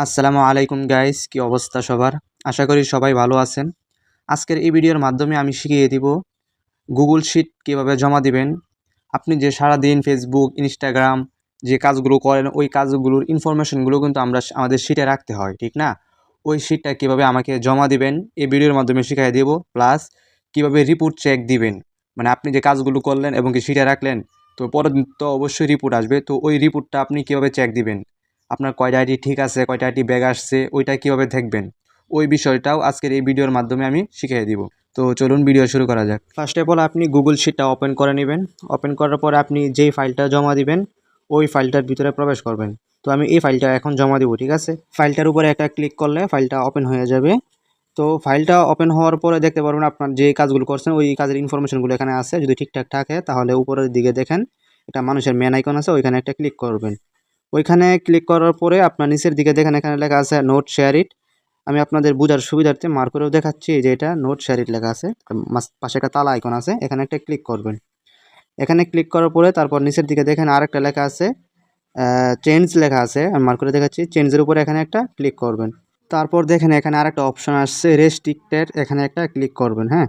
আসসালামু আলাইকুম গাইস, কি অবস্থা সবার? আশা করি সবাই ভালো আছেন। আজকের এই ভিডিওর মাধ্যমে আমি শিখিয়ে দিব গুগল শিট কিভাবে জমা দিবেন। আপনি যে সারাদিন ফেসবুক, ইনস্টাগ্রাম যে কাজগুলো করেন ওই কাজগুলোর ইনফরমেশনগুলো কিন্তু আমাদের শিটে রাখতে হয়, ঠিক না? ওই শিটটা কিভাবে আমাকে জমা দিবেন এই ভিডিওর মাধ্যমে শিখিয়ে দেব। প্লাস কিভাবে রিপোর্ট চেক দিবেন, মানে আপনি যে কাজগুলো করলেন এবং কি শিটে রাখলেন, তো পরের দিন তো অবশ্যই রিপোর্ট আসবে, তো ওই রিপোর্টটা আপনি কিভাবে চেক দিবেন, আপনার কয়টা আইডি ঠিক আছে, কয়টা আইডি ব্যাগ আসছে, ওইটা কিভাবে দেখবেন, ওই বিষয়টাও আজকের এই ভিডিওর মাধ্যমে আমি শিখিয়ে দিব। তো চলুন ভিডিও শুরু করা যাক। ফার্স্ট অফ অল আপনি গুগল শিটটা ওপেন করে নেবেন। ওপেন করার পরে আপনি যেই ফাইলটা জমা দিবেন ওই ফাইলটার ভিতরে প্রবেশ করবেন। তো আমি এই ফাইলটা এখন জমা দিব, ঠিক আছে? ফাইলটার উপরে একটা ক্লিক করলে ফাইলটা ওপেন হয়ে যাবে। তো ফাইলটা ওপেন হওয়ার পরে দেখতে পারবেন আপনার যে কাজগুলো করছেন ওই কাজের ইনফরমেশনগুলো এখানে আছে। যদি ঠিকঠাক থাকে তাহলে উপরের দিকে দেখেন এটা মানুষের মেন আইকন আছে, ওইখানে একটা ক্লিক করবেন। ওইখানে ক্লিক করার পরে আপনার নিচের দিকে দেখেন এখানে লেখা আছে নোট শেয়ার ইট। আমি আপনাদের বোঝার সুবিধার্থে মার্ক করেও দেখাচ্ছি যে এটা নোট শেয়ার ইট লেখা আছে। পাশে একটা তালা আইকন আছে, এখানে একটা ক্লিক করবেন। এখানে ক্লিক করার পরে তারপর নিচের দিকে দেখেন আরেকটা লেখা আছে চেঞ্জ লেখা আছে, আমি মার্ক করে দেখাচ্ছি। চেঞ্জের উপরে এখানে একটা ক্লিক করবেন। তারপর দেখেন এখানে আরেকটা অপশন আসছে রেস্ট্রিক্টেড, এখানে একটা ক্লিক করবেন। হ্যাঁ,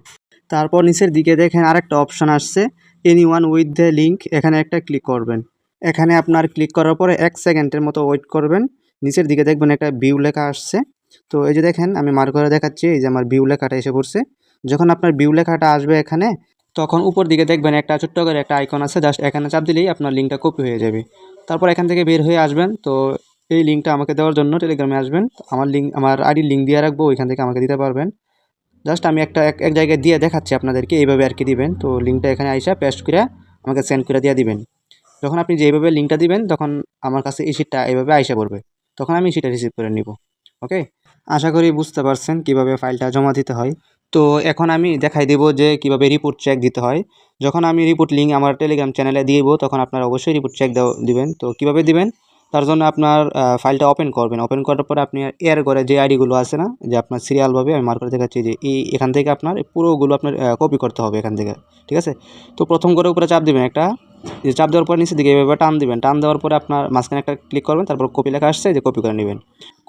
তারপর নিচের দিকে দেখেন আরেকটা অপশন আসছে এনিওয়ান উইথ দ্য লিঙ্ক, এখানে একটা ক্লিক করবেন। এখানে আপনার ক্লিক করার পরে 1 সেকেন্ডের মতো ওয়েট করবেন। নিচের দিকে দেখবেন একটা ভিউ লেখা আসছে। তো এই যে দেখেন আমি মার্ক করে দেখাচ্ছি, এই যে আমার ভিউ লেখাটা এসে পড়ছে। যখন আপনার ভিউ লেখাটা আসবে এখানে, তখন উপর দিকে দেখবেন একটা ছোট্ট করে একটা আইকন আছে, জাস্ট এখানে চাপ দিলেই আপনার লিঙ্কটা কপি হয়ে যাবে। তারপর এখান থেকে বের হয়ে আসবেন। তো এই লিঙ্কটা আমাকে দেওয়ার জন্য টেলিগ্রামে আসবেন। আমার আইডির লিঙ্ক দিয়ে রাখবো, ওইখান থেকে আমাকে দিতে পারবেন। জাস্ট আমি এক জায়গায় দিয়ে দেখাচ্ছি আপনাদেরকে, এইভাবে আর কি দিবেন। তো লিঙ্কটা এখানে আইসা পেস্ট করে আমাকে সেন্ড করে দিয়ে দিবেন। যখন আপনি যেভাবে লিঙ্কটা দিবেন তখন আমার কাছে এই শিটটা এইভাবে আইসা পড়বে, তখন আমি সেটা রিসিভ করে নিব। ওকে, আশা করি বুঝতে পারছেন কিভাবে ফাইলটা জমা দিতে হয়। তো এখন আমি দেখাই দেব যে কিভাবে রিপোর্ট চেক দিতে হয়। যখন আমি রিপোর্ট লিঙ্ক আমার টেলিগ্রাম চ্যানেলে দিব তখন আপনারা অবশ্যই রিপোর্ট চেক দিবেন। তো কিভাবে দিবেন, তার জন্য আপনার ফাইলটা ওপেন করবেন। ওপেন করার পরে আপনি এর করে যে আইডিগুলো আছে না, যে আপনার সিরিয়ালভাবে আমি মার্ক করে দেখাচ্ছি যে এখান থেকে আপনার পুরোগুলো আপনার কপি করতে হবে এখান থেকে, ঠিক আছে? তো প্রথম করে উপরে চাপ দিবেন একটা, যে চাপ দেওয়ার পরে নিচের দিকে এভাবে টান দিবেন। টান দেওয়ার পরে আপনার মাঝখানে একটা ক্লিক করবেন, তারপর কপি লেখা আসছে যে কপি করে নেবেন।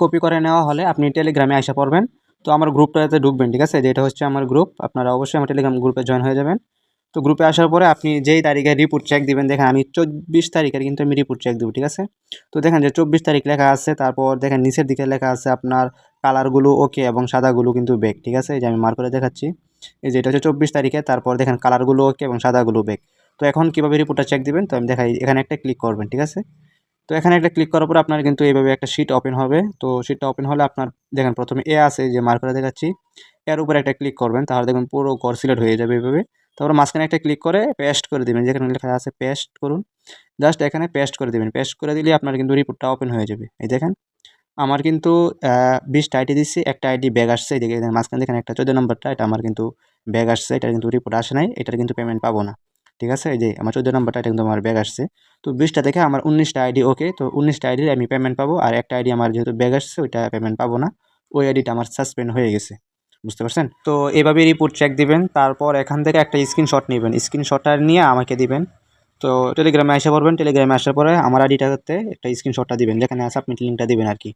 কপি করে নেওয়া হলে আপনি টেলিগ্রামে আসা পড়বেন। তো আমার গ্রুপটাতে ঢুকবেন, ঠিক আছে? যেটা হচ্ছে আমার গ্রুপ, আপনারা অবশ্যই আমার টেলিগ্রাম গ্রুপে জয়েন হয়ে যাবেন। তো গ্রুপে আসার পরে আপনি যেই তারিখে রিপোর্ট চেক দিবেন, দেখেন আমি 24 তারিখের কিন্তু আমি রিপোর্ট চেক দেবো, ঠিক আছে? তো দেখেন যে 24 তারিখ লেখা আছে, তারপর দেখেন নিচের দিকে লেখা আছে আপনার কালারগুলো ওকে এবং সাদাগুলো কিন্তু বেক, ঠিক আছে? এই যে আমি মার্ক করে দেখাচ্ছি, এই যে এটা হচ্ছে 24 তারিখে, তারপর দেখেন কালারগুলো ওকে এবং সাদাগুলো বেক। তো এখন কীভাবে রিপোর্টটা চেক দিবেন, তো আমি দেখাই, এখানে একটা ক্লিক করবেন, ঠিক আছে? তো এখানে একটা ক্লিক করার পর আপনার কিন্তু এইভাবে একটা শিট ওপেন হবে। তো শিটটা ওপেন হলে আপনার দেখেন প্রথমে এ আছে, যে মার্ক করে দেখাচ্ছি, এর উপরে একটা ক্লিক করবেন, তাহলে দেখবেন পুরো ঘর সিলেক্ট হয়ে যাবে এইভাবে। তারপর মাঝখানে একটা ক্লিক করে পেস্ট করে দেবেন, যেখানে লেখা আছে পেস্ট করুন, জাস্ট এখানে পেস্ট করে দেবেন। পেস্ট করে দিলে আপনার কিন্তু রিপোর্টটা ওপেন হয়ে যাবে। এই দেখেন আমার কিন্তু 20টা আইডি দিচ্ছি, একটা আইডি ব্যাগ আসছে, এই দেখেন মাঝখানে দেখেন একটা 14 নম্বরটা, এটা আমার কিন্তু ব্যাগ আসছে, এটা কিন্তু রিপোর্ট আসে নাই, এটার কিন্তু পেমেন্ট পাবো না, ঠিক আছে? এই যে আমার 14 নম্বরটা, এটা কিন্তু আমার ব্যাগ আসছে। তো 20টা থেকে আমার 19টা আইডি ওকে, তো 19টা আইডির আমি পেমেন্ট পাবো, আর একটা আইডি আমার যেহেতু ব্যাগ আসছে ওইটা পেমেন্ট পাবো না, ওই আইডিটা আমার সাসপেন্ড হয়ে গেছে। বুঝতে পারছেন? তো এভাবেই রিপোর্ট চেক দিবেন। তারপর এখান থেকে একটা স্ক্রিনশট নেবেন, স্ক্রিনশটটা নিয়ে আমাকে দিবেন। তো টেলিগ্রামে আসা পড়বেন, টেলিগ্রামে আসার পরে আমার আইডিটাতে একটা স্ক্রিনশটটা দিবেন, যেখানে সাবমিট লিঙ্কটা দিবেন আর কি।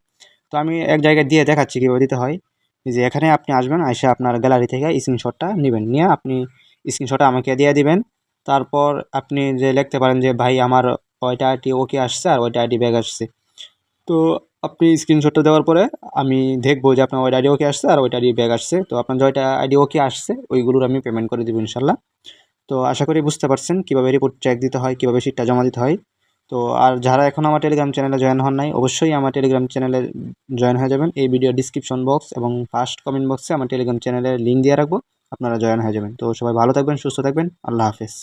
তো আমি এক জায়গায় দিয়ে দেখাচ্ছি কীভাবে দিতে হয়। যে এখানে আপনি আসবেন, এসে আপনার গ্যালারি থেকে স্ক্রিনশটটা নেবেন, নিয়ে আপনি স্ক্রিনশটটা আমাকে দিয়ে দিবেন। তারপর আপনি যে লিখতে পারেন যে ভাই আমার ওইটা আইডি ওকে আসছে আর ওইটা আইডি ব্যাগ আসছে। তো আপনি স্ক্রিনশটটা দেওয়ার পরে আমি দেখবো যে আপনার ওইটা আইডি ওকে আসছে আর ওইটা আইডি ব্যাগ আসছে। তো আপনার যেটা আইডি ওকে আসছে ওইগুলোর আমি পেমেন্ট করে দেবো ইনশাল্লাহ। তো আশা করি বুঝতে পারছেন কীভাবে রিপোর্ট চেক দিতে হয়, কীভাবে শিটটা জমা দিতে হয়। তো আর যারা এখন আমার টেলিগ্রাম চ্যানেলে জয়েন হন নাই, অবশ্যই আমার টেলিগ্রাম চ্যানেলে জয়েন হয়ে যাবেন। এই ভিডিও ডিসক্রিপশন বক্স এবং ফার্স্ট কমেন্ট বক্সে আমার টেলিগ্রাম চ্যানেলের লিঙ্ক দিয়ে রাখবো, আপনারা জয়েন হয়ে যাবেন। তো সবাই ভালো থাকবেন, সুস্থ থাকবেন, আল্লাহ হাফেজ।